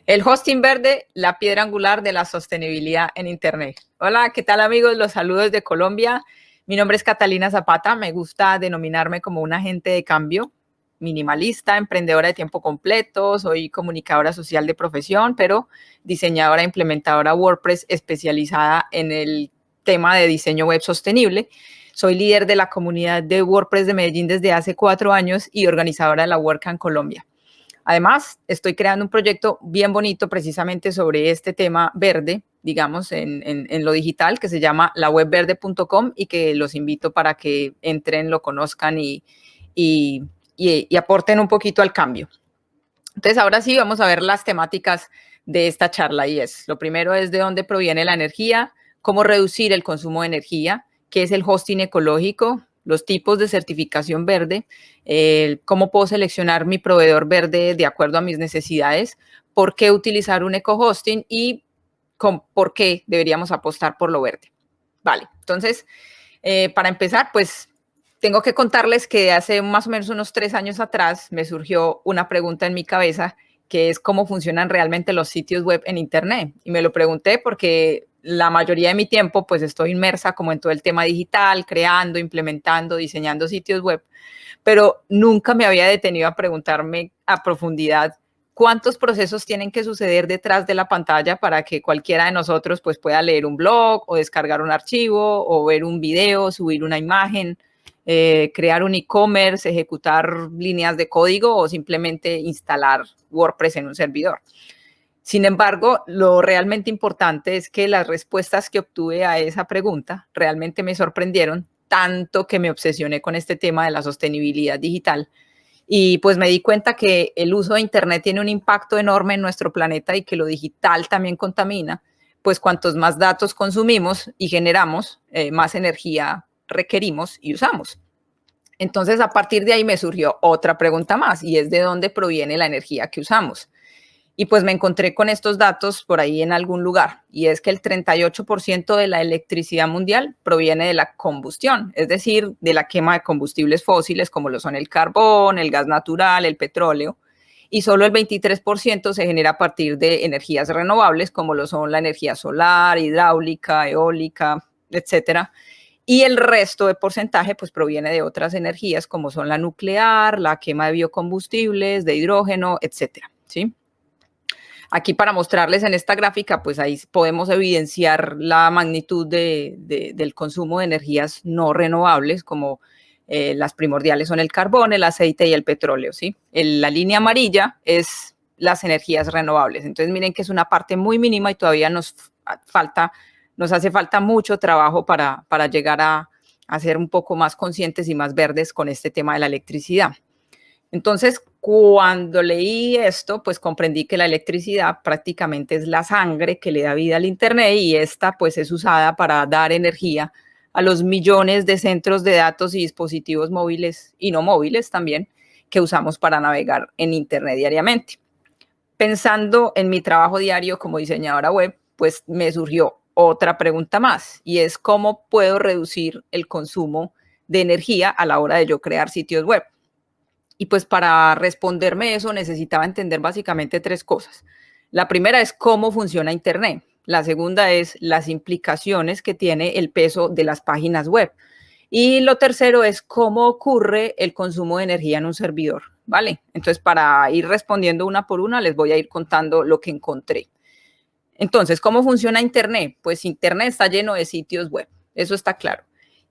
El hosting verde, la piedra angular de la sostenibilidad en Internet. Hola, ¿qué tal amigos? Los saludos desde Colombia. Mi nombre es Catalina Zapata. Me gusta denominarme como un agente de cambio, minimalista, emprendedora de tiempo completo. Soy comunicadora social de profesión, pero diseñadora e implementadora WordPress especializada en el tema de diseño web sostenible. Soy líder de la comunidad de WordPress de Medellín desde hace 4 años y organizadora de la WordCamp Colombia. Además, estoy creando un proyecto bien bonito precisamente sobre este tema verde, digamos, en lo digital, que se llama lawebverde.com y que los invito para que entren, lo conozcan y aporten un poquito al cambio. Entonces, ahora sí vamos a ver las temáticas de esta charla y es, lo primero es de dónde proviene la energía, cómo reducir el consumo de energía, qué es el hosting ecológico, los tipos de certificación verde, cómo puedo seleccionar mi proveedor verde de acuerdo a mis necesidades, por qué utilizar un eco-hosting y por qué deberíamos apostar por lo verde. Vale, entonces, para empezar, pues tengo que contarles que hace más o menos unos 3 años atrás me surgió una pregunta en mi cabeza que es cómo funcionan realmente los sitios web en Internet. Y me lo pregunté porque la mayoría de mi tiempo pues estoy inmersa como en todo el tema digital, creando, implementando, diseñando sitios web, pero nunca me había detenido a preguntarme a profundidad cuántos procesos tienen que suceder detrás de la pantalla para que cualquiera de nosotros pues pueda leer un blog o descargar un archivo o ver un video, subir una imagen, crear un e-commerce, ejecutar líneas de código o simplemente instalar WordPress en un servidor. Sin embargo, lo realmente importante es que las respuestas que obtuve a esa pregunta realmente me sorprendieron, tanto que me obsesioné con este tema de la sostenibilidad digital. Y pues me di cuenta que el uso de Internet tiene un impacto enorme en nuestro planeta y que lo digital también contamina, pues cuantos más datos consumimos y generamos, más energía requerimos y usamos. Entonces, a partir de ahí me surgió otra pregunta más y es de dónde proviene la energía que usamos. Y pues me encontré con estos datos por ahí en algún lugar, y es que el 38% de la electricidad mundial proviene de la combustión, es decir, de la quema de combustibles fósiles como lo son el carbón, el gas natural, el petróleo, y solo el 23% se genera a partir de energías renovables como lo son la energía solar, hidráulica, eólica, etcétera. Y el resto de porcentaje pues proviene de otras energías como son la nuclear, la quema de biocombustibles, de hidrógeno, etcétera, ¿sí? Aquí para mostrarles en esta gráfica, pues ahí podemos evidenciar la magnitud del consumo de energías no renovables, como las primordiales son el carbón, el aceite y el petróleo, ¿sí? La línea amarilla es las energías renovables. Entonces, miren que es una parte muy mínima y todavía nos hace falta mucho trabajo para llegar a ser un poco más conscientes y más verdes con este tema de la electricidad. Entonces, cuando leí esto, pues comprendí que la electricidad prácticamente es la sangre que le da vida al Internet y esta pues es usada para dar energía a los millones de centros de datos y dispositivos móviles y no móviles también que usamos para navegar en Internet diariamente. Pensando en mi trabajo diario como diseñadora web, pues me surgió otra pregunta más y es cómo puedo reducir el consumo de energía a la hora de yo crear sitios web. Y pues para responderme eso necesitaba entender básicamente 3 cosas. La primera es cómo funciona Internet. La segunda es las implicaciones que tiene el peso de las páginas web. Y lo tercero es cómo ocurre el consumo de energía en un servidor, ¿vale? Entonces, para ir respondiendo una por una, les voy a ir contando lo que encontré. Entonces, ¿cómo funciona Internet? Pues Internet está lleno de sitios web, eso está claro.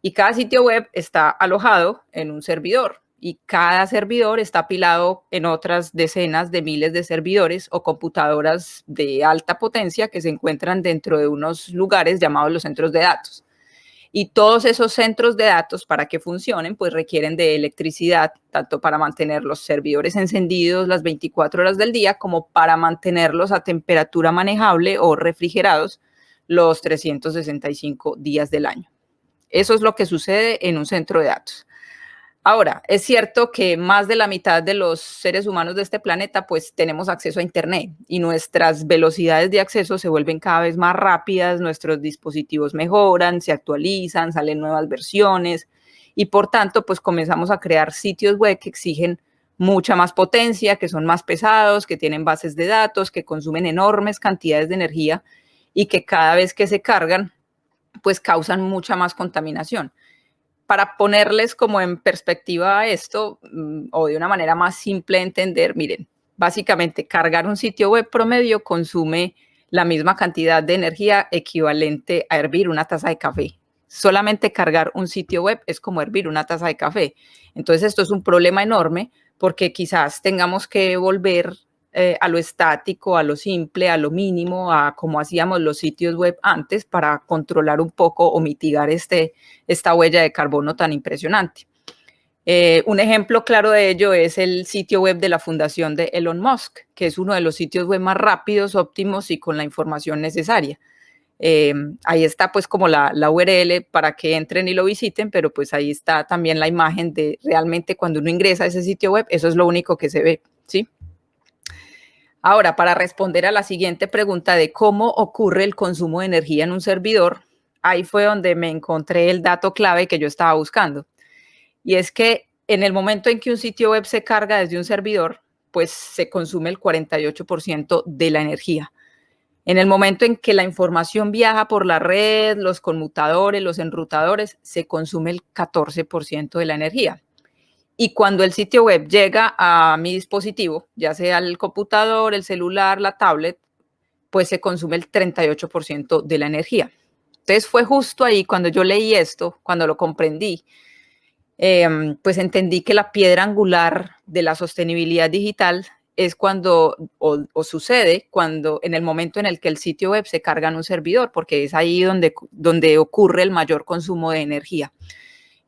Y cada sitio web está alojado en un servidor y cada servidor está apilado en otras decenas de miles de servidores o computadoras de alta potencia que se encuentran dentro de unos lugares llamados los centros de datos. Y todos esos centros de datos, para que funcionen, pues requieren de electricidad, tanto para mantener los servidores encendidos las 24 horas del día, como para mantenerlos a temperatura manejable o refrigerados los 365 días del año. Eso es lo que sucede en un centro de datos. Ahora, es cierto que más de la mitad de los seres humanos de este planeta pues tenemos acceso a Internet y nuestras velocidades de acceso se vuelven cada vez más rápidas, nuestros dispositivos mejoran, se actualizan, salen nuevas versiones y por tanto pues comenzamos a crear sitios web que exigen mucha más potencia, que son más pesados, que tienen bases de datos, que consumen enormes cantidades de energía y que cada vez que se cargan, pues causan mucha más contaminación. Para ponerles como en perspectiva esto, o de una manera más simple de entender, miren, básicamente cargar un sitio web promedio consume la misma cantidad de energía equivalente a hervir una taza de café. Solamente cargar un sitio web es como hervir una taza de café. Entonces esto es un problema enorme porque quizás tengamos que volver a lo estático, a lo simple, a lo mínimo, a como hacíamos los sitios web antes para controlar un poco o mitigar esta huella de carbono tan impresionante. Un ejemplo claro de ello es el sitio web de la fundación de Elon Musk, que es uno de los sitios web más rápidos, óptimos y con la información necesaria. Ahí está pues como la URL para que entren y lo visiten, pero pues ahí está también la imagen de realmente cuando uno ingresa a ese sitio web, eso es lo único que se ve, ¿sí? Ahora, para responder a la siguiente pregunta de cómo ocurre el consumo de energía en un servidor, ahí fue donde me encontré el dato clave que yo estaba buscando. Y es que en el momento en que un sitio web se carga desde un servidor, pues se consume el 48% de la energía. En el momento en que la información viaja por la red, los conmutadores, los enrutadores, se consume el 14% de la energía. Y cuando el sitio web llega a mi dispositivo, ya sea el computador, el celular, la tablet, pues se consume el 38% de la energía. Entonces fue justo ahí cuando yo leí esto, cuando lo comprendí, pues entendí que la piedra angular de la sostenibilidad digital es cuando, o sucede cuando en el momento en el que el sitio web se carga en un servidor, porque es ahí donde ocurre el mayor consumo de energía.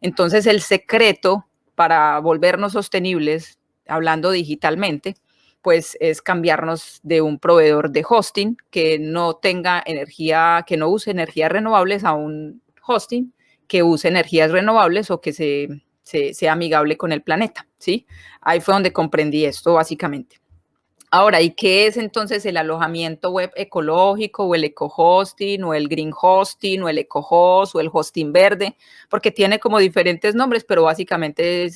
Entonces el secreto para volvernos sostenibles, hablando digitalmente, pues es cambiarnos de un proveedor de hosting que no tenga energía, que no use energías renovables a un hosting que use energías renovables o que sea amigable con el planeta, ¿sí? Ahí fue donde comprendí esto básicamente. Ahora, ¿y qué es entonces el alojamiento web ecológico o el eco-hosting o el green hosting o el eco-host o el hosting verde? Porque tiene como diferentes nombres, pero básicamente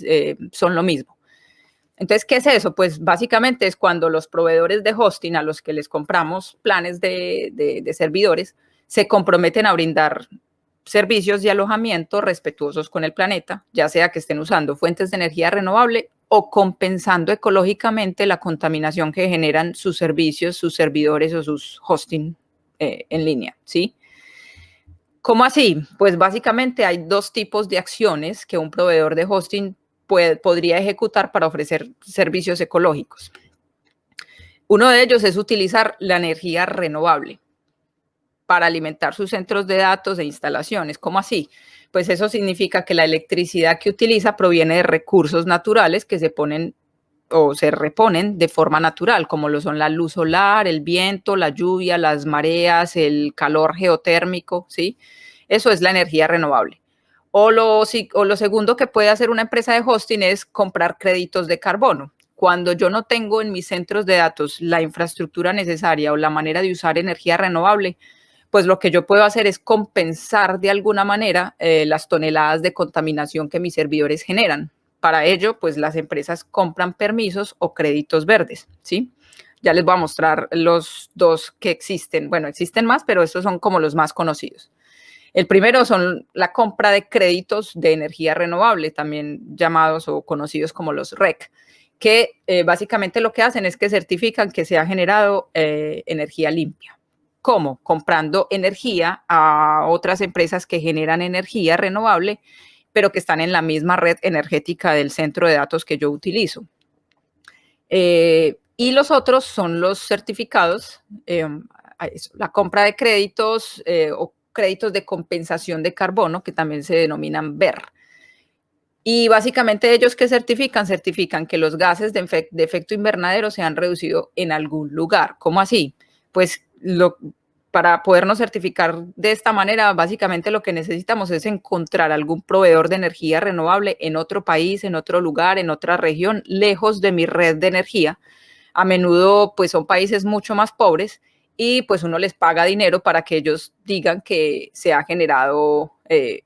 son lo mismo. Entonces, ¿qué es eso? Pues básicamente es cuando los proveedores de hosting a los que les compramos planes de servidores se comprometen a brindar servicios de alojamiento respetuosos con el planeta, ya sea que estén usando fuentes de energía renovable o compensando ecológicamente la contaminación que generan sus servicios, sus servidores o sus hosting en línea, ¿sí? ¿Cómo así? Pues básicamente hay dos tipos de acciones que un proveedor de hosting podría ejecutar para ofrecer servicios ecológicos. Uno de ellos es utilizar la energía renovable para alimentar sus centros de datos e instalaciones. ¿Cómo así? Pues eso significa que la electricidad que utiliza proviene de recursos naturales que se ponen o se reponen de forma natural, como lo son la luz solar, el viento, la lluvia, las mareas, el calor geotérmico, ¿sí? Eso es la energía renovable. O lo segundo que puede hacer una empresa de hosting es comprar créditos de carbono. Cuando yo no tengo en mis centros de datos la infraestructura necesaria o la manera de usar energía renovable, pues lo que yo puedo hacer es compensar de alguna manera las toneladas de contaminación que mis servidores generan. Para ello, pues las empresas compran permisos o créditos verdes, ¿sí? Ya les voy a mostrar los dos que existen. Bueno, existen más, pero estos son como los más conocidos. El primero son la compra de créditos de energía renovable, también llamados o conocidos como los REC, que básicamente lo que hacen es que certifican que se ha generado energía limpia. ¿Cómo? Comprando energía a otras empresas que generan energía renovable, pero que están en la misma red energética del centro de datos que yo utilizo. Y los otros son los certificados, la compra de créditos o créditos de compensación de carbono, que también se denominan BER. Y básicamente ellos que certifican que los gases de efecto invernadero se han reducido en algún lugar. ¿Cómo así? Pues para podernos certificar de esta manera, básicamente lo que necesitamos es encontrar algún proveedor de energía renovable en otro país, en otro lugar, en otra región, lejos de mi red de energía. A menudo, pues son países mucho más pobres y pues uno les paga dinero para que ellos digan que se ha generado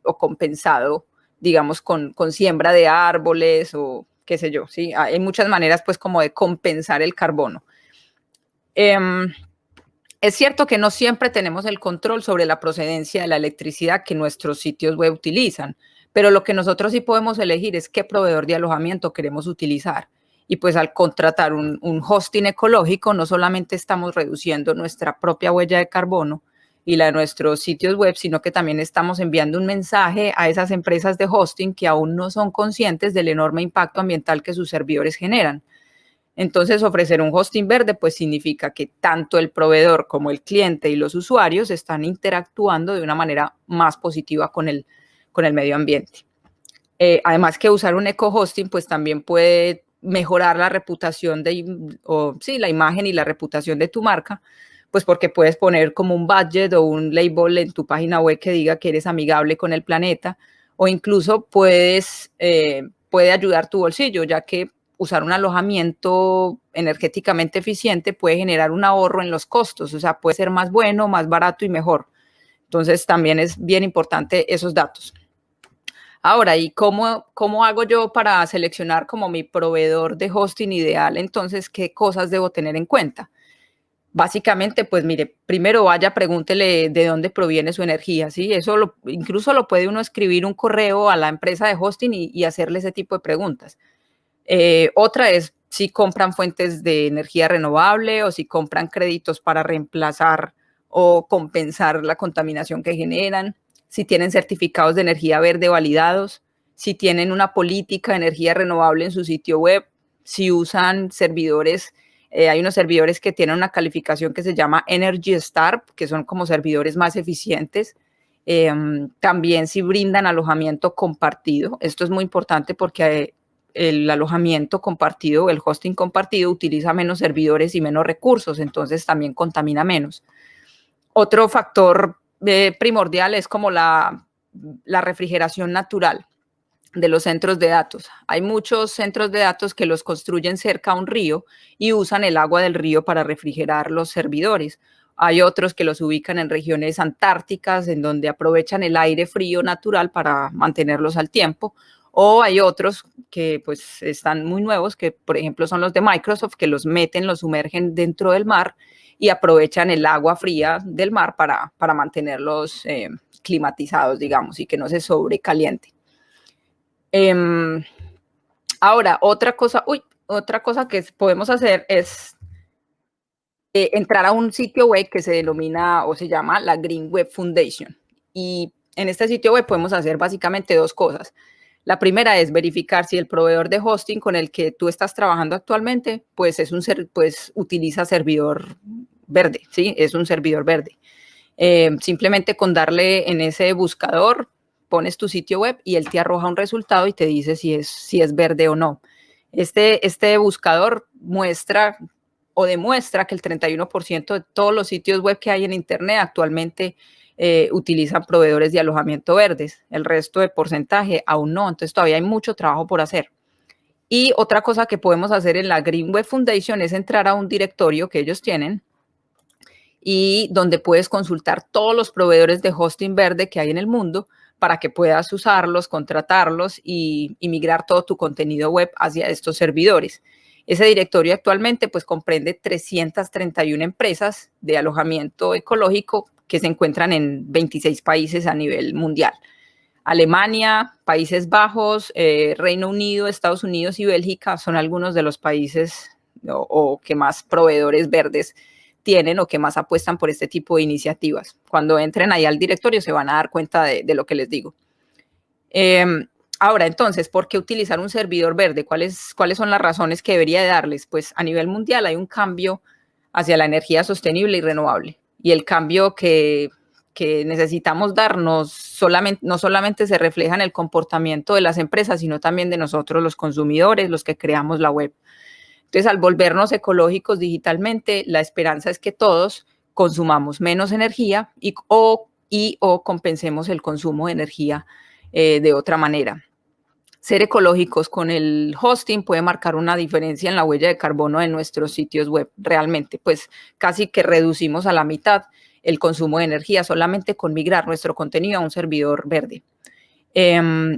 o compensado, digamos, con siembra de árboles o qué sé yo, ¿sí? Hay muchas maneras pues como de compensar el carbono. Es cierto que no siempre tenemos el control sobre la procedencia de la electricidad que nuestros sitios web utilizan, pero lo que nosotros sí podemos elegir es qué proveedor de alojamiento queremos utilizar. Y pues al contratar un hosting ecológico, no solamente estamos reduciendo nuestra propia huella de carbono y la de nuestros sitios web, sino que también estamos enviando un mensaje a esas empresas de hosting que aún no son conscientes del enorme impacto ambiental que sus servidores generan. Entonces, ofrecer un hosting verde pues significa que tanto el proveedor como el cliente y los usuarios están interactuando de una manera más positiva con el medio ambiente. Además que usar un eco-hosting pues también puede mejorar la reputación la imagen y la reputación de tu marca, pues porque puedes poner como un budget o un label en tu página web que diga que eres amigable con el planeta, o incluso puede ayudar tu bolsillo, ya que usar un alojamiento energéticamente eficiente puede generar un ahorro en los costos, o sea, puede ser más bueno, más barato y mejor. Entonces, también es bien importante esos datos. Ahora, ¿y cómo hago yo para seleccionar como mi proveedor de hosting ideal? Entonces, ¿qué cosas debo tener en cuenta? Básicamente, pues mire, primero vaya, pregúntele de dónde proviene su energía, ¿sí? Incluso lo puede uno escribir un correo a la empresa de hosting y hacerle ese tipo de preguntas. Otra es si compran fuentes de energía renovable o si compran créditos para reemplazar o compensar la contaminación que generan, si tienen certificados de energía verde validados, si tienen una política de energía renovable en su sitio web, si usan servidores. Hay unos servidores que tienen una calificación que se llama Energy Star, que son como servidores más eficientes. También si brindan alojamiento compartido. Esto es muy importante porque el alojamiento compartido, el hosting compartido, utiliza menos servidores y menos recursos, entonces también contamina menos. Otro factor primordial es como la refrigeración natural de los centros de datos. Hay muchos centros de datos que los construyen cerca a un río y usan el agua del río para refrigerar los servidores. Hay otros que los ubican en regiones antárticas, en donde aprovechan el aire frío natural para mantenerlos al tiempo. O hay otros que pues están muy nuevos, que por ejemplo son los de Microsoft, que los sumergen dentro del mar y aprovechan el agua fría del mar para mantenerlos climatizados, digamos, y que no se sobrecaliente. Ahora, otra cosa que podemos hacer es entrar a un sitio web que se denomina o se llama la Green Web Foundation. Y en este sitio web podemos hacer básicamente dos cosas. La primera es verificar si el proveedor de hosting con el que tú estás trabajando actualmente, pues utiliza servidor verde, ¿sí? Es un servidor verde. Simplemente con darle en ese buscador, pones tu sitio web y él te arroja un resultado y te dice si es verde o no. Este buscador muestra o demuestra que el 31% de todos los sitios web que hay en Internet actualmente utilizan proveedores de alojamiento verdes. El resto de porcentaje aún no, entonces todavía hay mucho trabajo por hacer. Y otra cosa que podemos hacer en la Green Web Foundation es entrar a un directorio que ellos tienen y donde puedes consultar todos los proveedores de hosting verde que hay en el mundo para que puedas usarlos, contratarlos y migrar todo tu contenido web hacia estos servidores. Ese directorio actualmente pues comprende 331 empresas de alojamiento ecológico que se encuentran en 26 países a nivel mundial. Alemania, Países Bajos, Reino Unido, Estados Unidos y Bélgica son algunos de los países o que más proveedores verdes tienen o que más apuestan por este tipo de iniciativas. Cuando entren ahí al directorio se van a dar cuenta de lo que les digo. Ahora, entonces, ¿por qué utilizar un servidor verde? ¿Cuáles son las razones que debería de darles? Pues a nivel mundial hay un cambio hacia la energía sostenible y renovable. Y el cambio que necesitamos darnos no solamente se refleja en el comportamiento de las empresas, sino también de nosotros los consumidores, los que creamos la web. Entonces, al volvernos ecológicos digitalmente, la esperanza es que todos consumamos menos energía o compensemos el consumo de energía de otra manera. Ser ecológicos con el hosting puede marcar una diferencia en la huella de carbono de nuestros sitios web. Realmente, pues casi que reducimos a la mitad el consumo de energía solamente con migrar nuestro contenido a un servidor verde.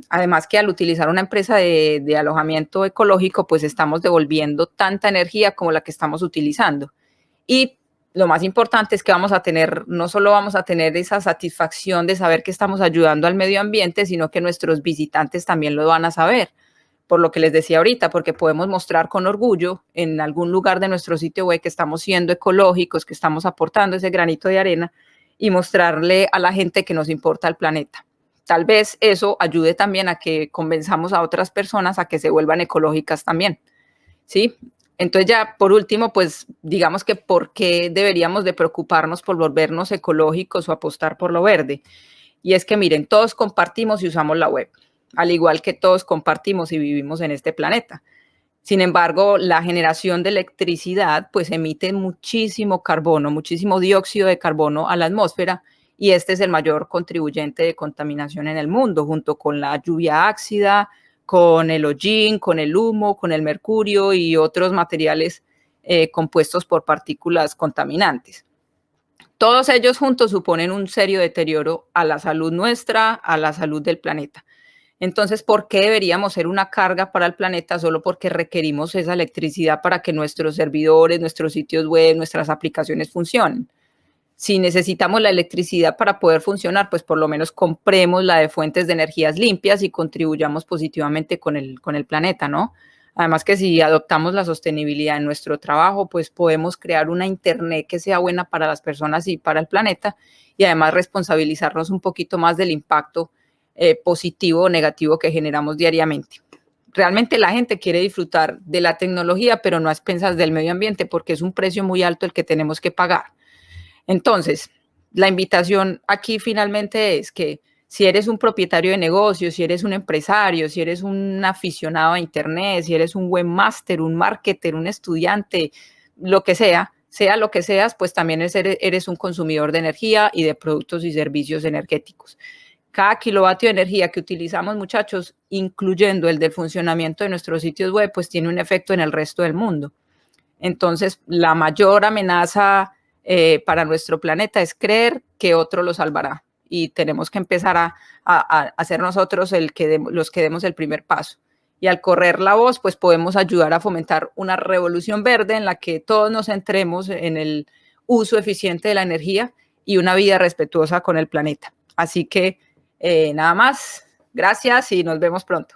Además que al utilizar una empresa de alojamiento ecológico, pues estamos devolviendo tanta energía como la que estamos utilizando. Y lo más importante es que no solo vamos a tener esa satisfacción de saber que estamos ayudando al medio ambiente, sino que nuestros visitantes también lo van a saber, por lo que les decía ahorita, porque podemos mostrar con orgullo en algún lugar de nuestro sitio web que estamos siendo ecológicos, que estamos aportando ese granito de arena y mostrarle a la gente que nos importa el planeta. Tal vez eso ayude también a que convenzamos a otras personas a que se vuelvan ecológicas también, ¿sí? Entonces ya por último, pues digamos que por qué deberíamos de preocuparnos por volvernos ecológicos o apostar por lo verde. Y es que miren, todos compartimos y usamos la web, al igual que todos compartimos y vivimos en este planeta. Sin embargo, la generación de electricidad pues emite muchísimo carbono, muchísimo dióxido de carbono a la atmósfera y este es el mayor contribuyente de contaminación en el mundo, junto con la lluvia ácida, con el hollín, con el humo, con el mercurio y otros materiales compuestos por partículas contaminantes. Todos ellos juntos suponen un serio deterioro a la salud nuestra, a la salud del planeta. Entonces, ¿por qué deberíamos ser una carga para el planeta solo porque requerimos esa electricidad para que nuestros servidores, nuestros sitios web, nuestras aplicaciones funcionen? Si necesitamos la electricidad para poder funcionar, pues por lo menos compremos la de fuentes de energías limpias y contribuyamos positivamente con el planeta, ¿no? Además que si adoptamos la sostenibilidad en nuestro trabajo, pues podemos crear una Internet que sea buena para las personas y para el planeta y además responsabilizarnos un poquito más del impacto positivo o negativo que generamos diariamente. Realmente la gente quiere disfrutar de la tecnología, pero no a expensas del medio ambiente porque es un precio muy alto el que tenemos que pagar. Entonces, la invitación aquí finalmente es que si eres un propietario de negocio, si eres un empresario, si eres un aficionado a Internet, si eres un webmaster, un marketer, un estudiante, lo que sea lo que seas, pues también eres un consumidor de energía y de productos y servicios energéticos. Cada kilovatio de energía que utilizamos, muchachos, incluyendo el del funcionamiento de nuestros sitios web, pues tiene un efecto en el resto del mundo. Entonces, la mayor amenaza para nuestro planeta es creer que otro lo salvará y tenemos que empezar a ser nosotros los que demos el primer paso. Y al correr la voz, pues podemos ayudar a fomentar una revolución verde en la que todos nos centremos en el uso eficiente de la energía y una vida respetuosa con el planeta. Así que nada más, gracias y nos vemos pronto.